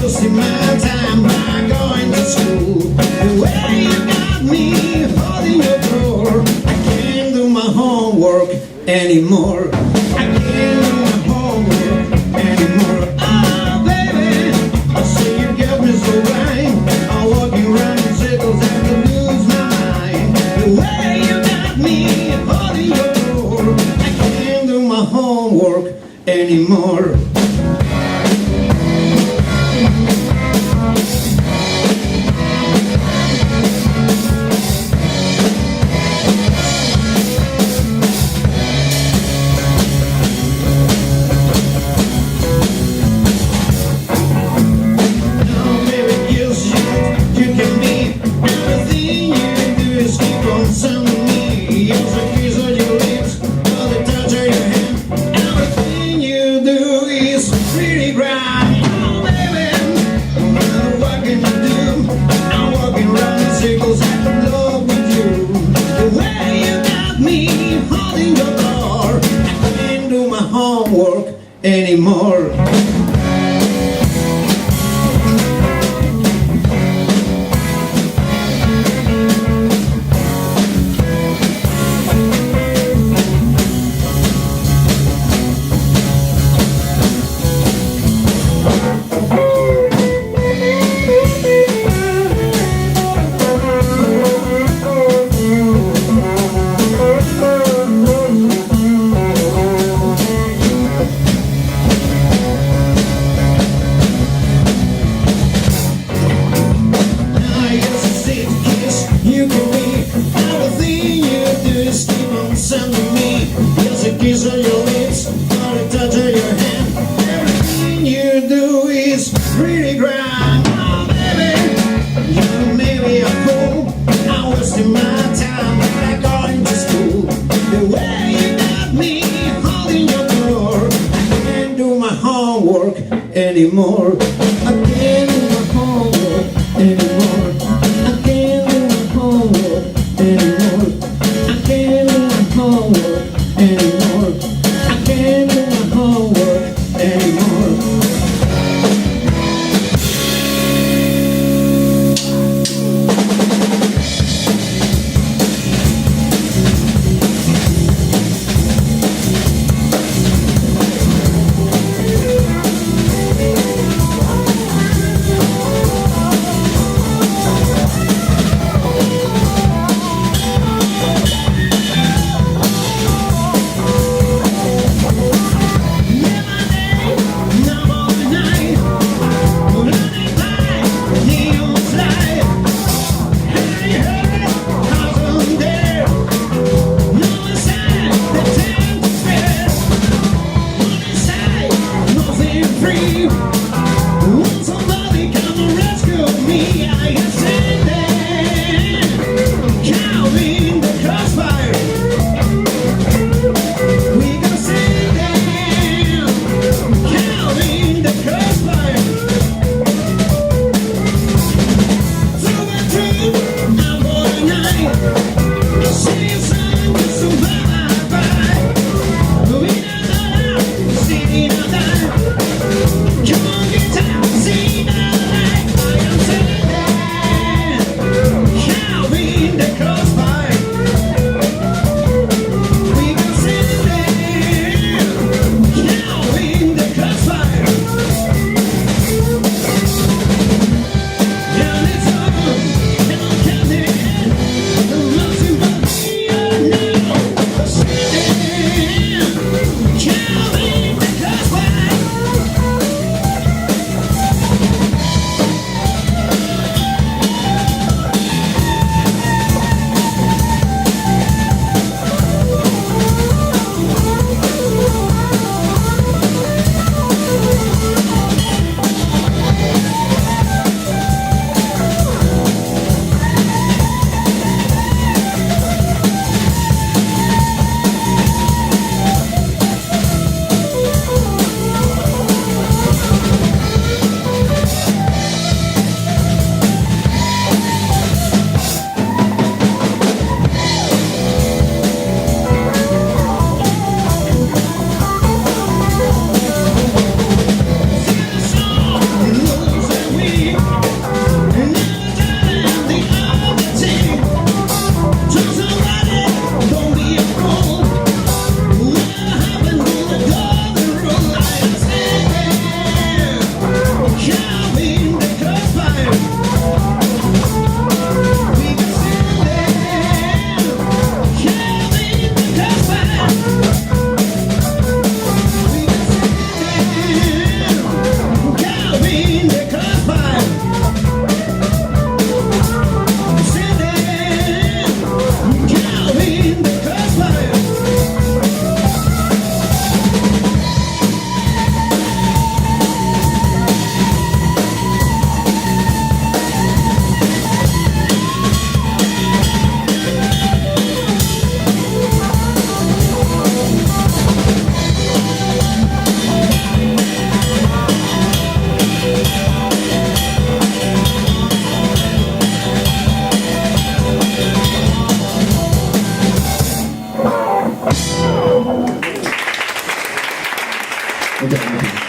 wasting my time by going to school. The way you got me holding your door, I can't do my homework anymore. I can't do my homework anymore. Oh, baby, I see you get me so right. I'm walking around in circles and I lose my mind. The way you got me holding your door, I can't do my homework anymore. Homework anymore. Kiss on your lips, or a touch of your hand. Everything you do is pretty grand. Oh, baby, you made me a fool. I'm wasting my time like going to school. The way you got me holding your door, I can't do my homework anymore. I can't do my homework anymore. I can't do my homework anymore. I can't do my homework anymore. I can't do my homework anymore. Come on. Okay.